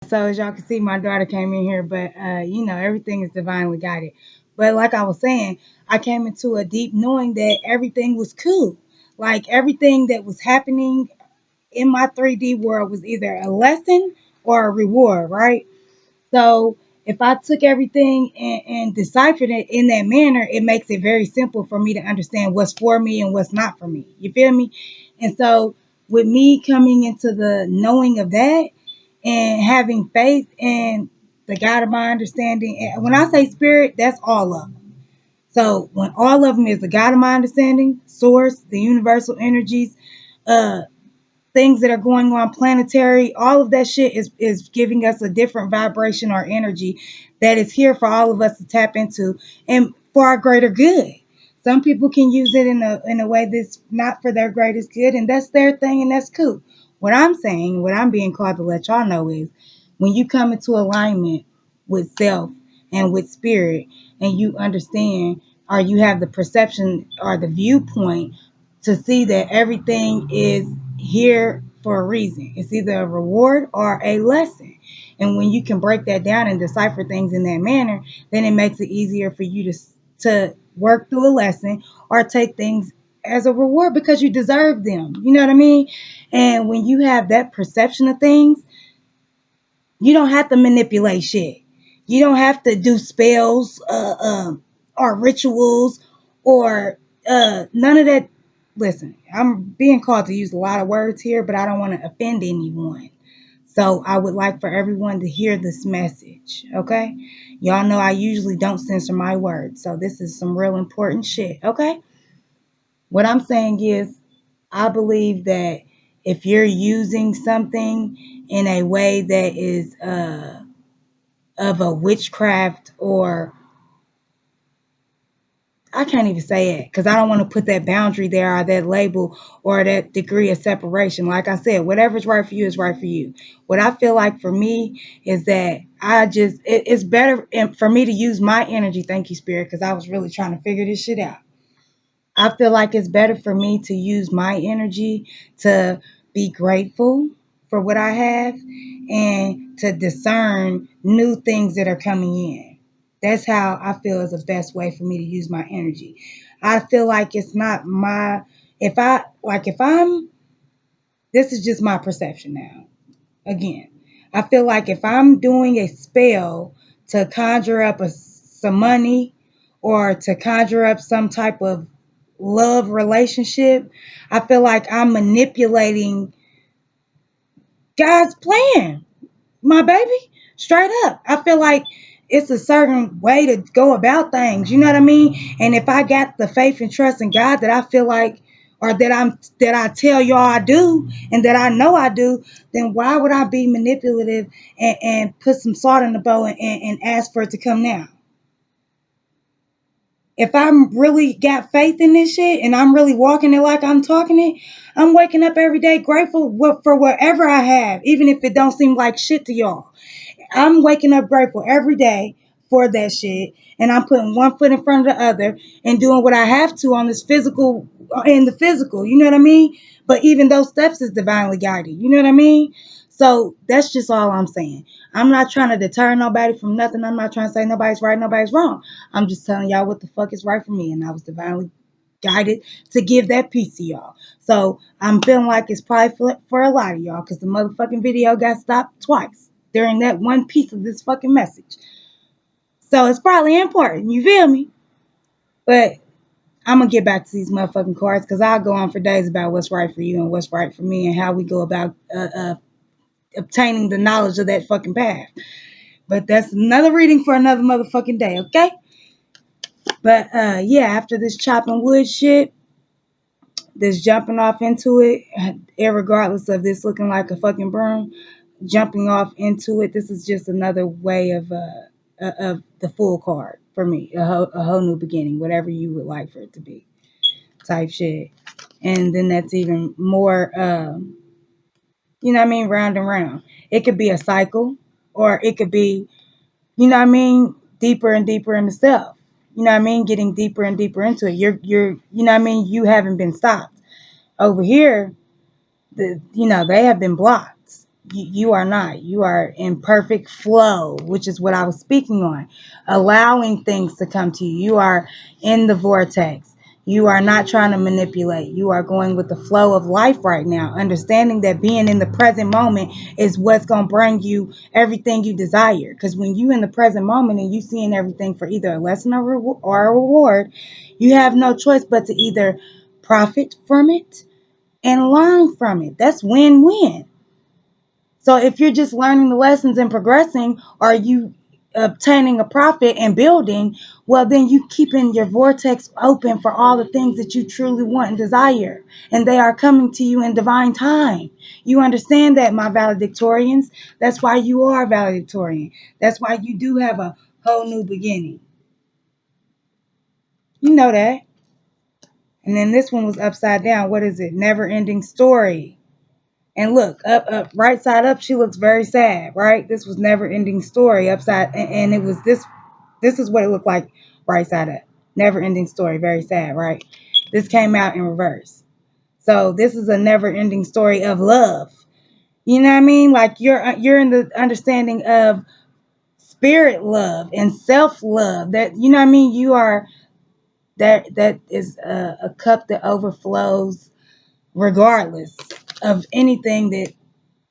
So as y'all can see, my daughter came in here, but you know, everything is divinely guided. But like I was saying, I came into a deep knowing that everything was cool. Like everything that was happening in my 3D world was either a lesson or a reward, right? So if I took everything and deciphered it in that manner, it makes it very simple for me to understand what's for me and what's not for me. You feel me? And so with me coming into the knowing of that and having faith in the God of my understanding, and when I say spirit, that's all of them. So when all of them is the God of my understanding, source, the universal energies, uh things that are going on planetary, all of that shit is giving us a different vibration or energy that is here for all of us to tap into and for our greater good. Some people can use it in a way that's not for their greatest good, and that's their thing, and that's cool. What I'm saying, what I'm being called to let y'all know is when you come into alignment with self and with spirit, and you understand or you have the perception or the viewpoint to see that everything is here for a reason. It's either a reward or a lesson. And when you can break that down and decipher things in that manner, then it makes it easier for you to work through a lesson or take things as a reward because you deserve them. You know what I mean? And when you have that perception of things, you don't have to manipulate shit. You don't have to do spells or rituals or none of that. Listen, I'm being called to use a lot of words here, but I don't want to offend anyone. So I would like for everyone to hear this message, okay? Y'all know I usually don't censor my words, so this is some real important shit, okay? What I'm saying is, I believe that if you're using something in a way that is of a witchcraft, or I can't even say it because I don't want to put that boundary there or that label or that degree of separation. Like I said, whatever's right for you is right for you. What I feel like for me is that it's better for me to use my energy. Thank you, Spirit, because I was really trying to figure this shit out. I feel like it's better for me to use my energy to be grateful for what I have and to discern new things that are coming in. That's how I feel is the best way for me to use my energy. I feel like it's not my, if I'm, this is just my perception now. Again, I feel like if I'm doing a spell to conjure up some money or to conjure up some type of love relationship, I feel like I'm manipulating God's plan, my baby. Straight up. I feel like it's a certain way to go about things. You know what I mean? And if I got the faith and trust in God that I feel like, or that I tell y'all I do, and that I know I do, then why would I be manipulative and put some salt in the bowl and ask for it to come now? If I'm really got faith in this shit and I'm really walking it like I'm talking it, I'm waking up every day grateful for whatever I have, even if it don't seem like shit to y'all. I'm waking up grateful every day for that shit, and I'm putting one foot in front of the other and doing what I have to on this physical, in the physical. You know what I mean? But even those steps is divinely guided. You know what I mean? So that's just all I'm saying. I'm not trying to deter nobody from nothing. I'm not trying to say nobody's right, nobody's wrong. I'm just telling y'all what the fuck is right for me, and I was divinely guided to give that piece to y'all. So I'm feeling like it's probably for a lot of y'all because the motherfucking video got stopped twice during that one piece of this fucking message. So it's probably important. You feel me? But I'm gonna get back to these motherfucking cards because I'll go on for days about what's right for you and what's right for me and how we go about obtaining the knowledge of that fucking path. But that's another reading for another motherfucking day, okay? But yeah, after this chopping wood shit, this jumping off into it, irregardless of this looking like a fucking broom, jumping off into it, this is just another way of the full card for me, a whole new beginning, whatever you would like for it to be, type shit. And then that's even more, you know what I mean, round and round. It could be a cycle, or it could be, you know what I mean, deeper and deeper into self. You know what I mean, getting deeper and deeper into it. You know what I mean, you haven't been stopped. Over here, they have been blocked. You are not. You are in perfect flow, which is what I was speaking on. Allowing things to come to you. You are in the vortex. You are not trying to manipulate. You are going with the flow of life right now. Understanding that being in the present moment is what's going to bring you everything you desire. Because when you in the present moment and you seeing everything for either a lesson or a reward, you have no choice but to either profit from it and learn from it. That's win-win. So if you're just learning the lessons and progressing, or you obtaining a profit and building, well, then you keeping your vortex open for all the things that you truly want and desire. And they are coming to you in divine time. You understand that, my valedictorians? That's why you are a valedictorian. That's why you do have a whole new beginning. You know that. And then this one was upside down. What is it? Never ending story. And look, up, right side up, she looks very sad, right? This was never ending story upside, and it was this. This is what it looked like right side up. Never ending story, very sad, right? This came out in reverse. So this is a never ending story of love. You know what I mean? Like you're in the understanding of spirit love and self love. That, you know what I mean? You are that is a cup that overflows regardless of anything that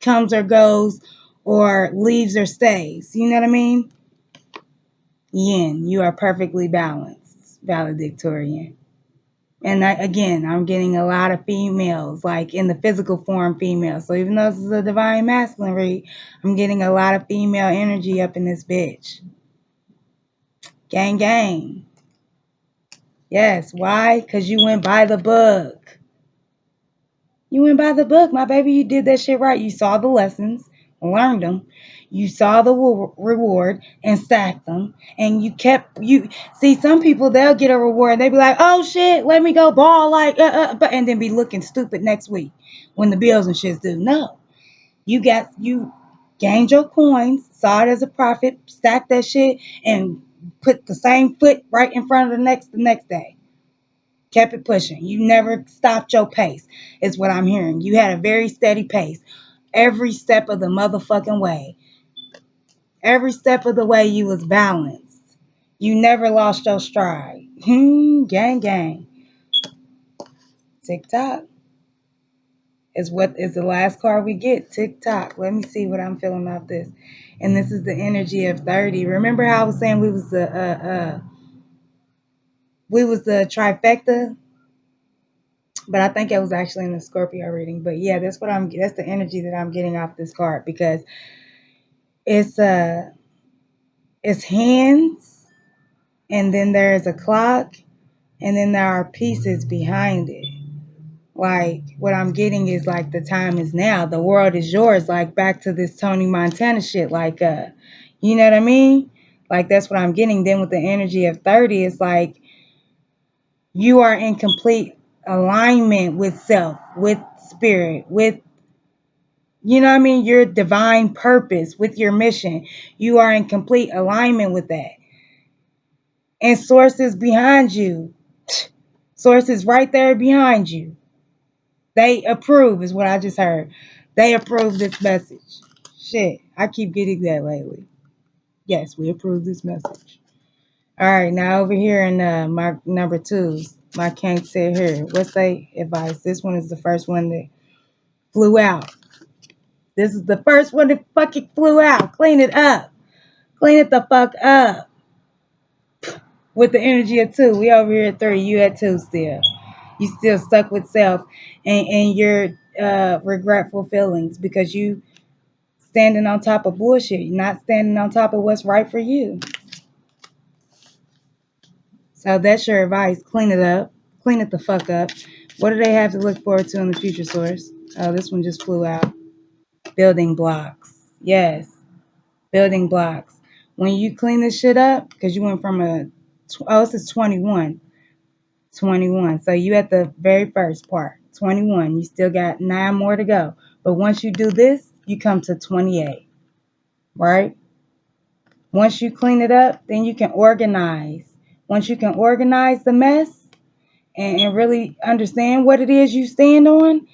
comes or goes or leaves or stays. You know what I mean? Yin, you are perfectly balanced, valedictorian. And again, I'm getting a lot of females, like in the physical form females. So even though this is a divine masculine read, I'm getting a lot of female energy up in this bitch. Gang, gang. Yes, why? Because you went by the book. You went by the book, my baby. You did that shit right. You saw the lessons, learned them. You saw the reward and stacked them. And you see, some people, they'll get a reward and they be like, oh shit, let me go ball like, but and then be looking stupid next week when the bills and shit due. No, you gained your coins, saw it as a profit, stacked that shit, and put the same foot right in front of the next day. Kept it pushing. You never stopped your pace, is what I'm hearing. You had a very steady pace every step of the motherfucking way. Every step of the way you was balanced. You never lost your stride. Gang, gang. Tick tock is what is the last card we get. Tick tock. Let me see what I'm feeling off this. And this is the energy of 30. Remember how I was saying we was the trifecta? But I think it was actually in the Scorpio reading. But yeah, that's the energy that I'm getting off this card, because it's it's hands, and then there's a clock, and then there are pieces behind it. Like what I'm getting is like the time is now. The world is yours. Like back to this Tony Montana shit. Like you know what I mean? Like that's what I'm getting. Then with the energy of 30, it's like you are in complete alignment with self, with spirit, with, you know what I mean, your divine purpose, with your mission. You are in complete alignment with that. And source is behind you. Source is right there behind you. They approve, is what I just heard. They approve this message. Shit, I keep getting that lately. Yes, we approve this message. All right, now over here in my number twos, my king said here, what's the advice? This one is the first one that flew out. This is the first one that fucking flew out. Clean it up. Clean it the fuck up. With the energy of two. We over here at three. You at two still. You still stuck with self and your regretful feelings, because you standing on top of bullshit. You're not standing on top of what's right for you. So that's your advice. Clean it up. Clean it the fuck up. What do they have to look forward to in the future, source? Oh, this one just flew out. Building blocks. Yes. Building blocks. When you clean this shit up, because you went from this is 21. 21. So you at the very first part. 21. You still got 9 more to go. But once you do this, you come to 28. Right? Once you clean it up, then you can organize. Once you can organize the mess and really understand what it is you stand on,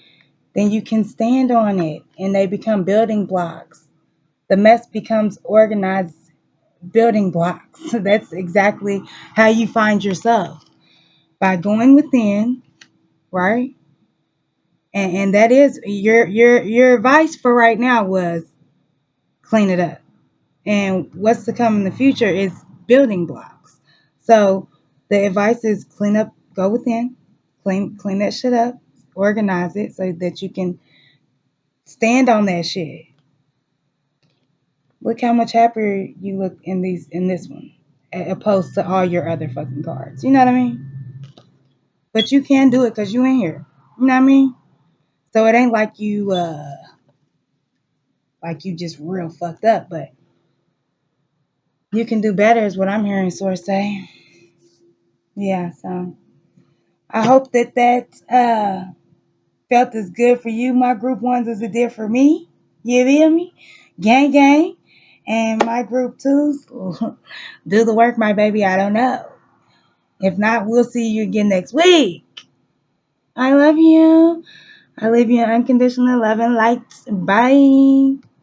then you can stand on it and they become building blocks. The mess becomes organized building blocks. So that's exactly how you find yourself, by going within, right? And that is your advice for right now was clean it up. And what's to come in the future is building blocks. So the advice is clean up, go within, clean that shit up, organize it so that you can stand on that shit. Look how much happier you look in this one, opposed to all your other fucking cards. You know what I mean? But you can do it because you in here. You know what I mean? So it ain't like you just real fucked up, but you can do better is what I'm hearing Source say. Yeah, so I hope that felt as good for you, my group ones, as it did for me. You feel me? Gang gang. And my group twos, do the work, my baby. I don't know. If not, we'll see you again next week. I love you. I leave you in unconditional love and light. Bye.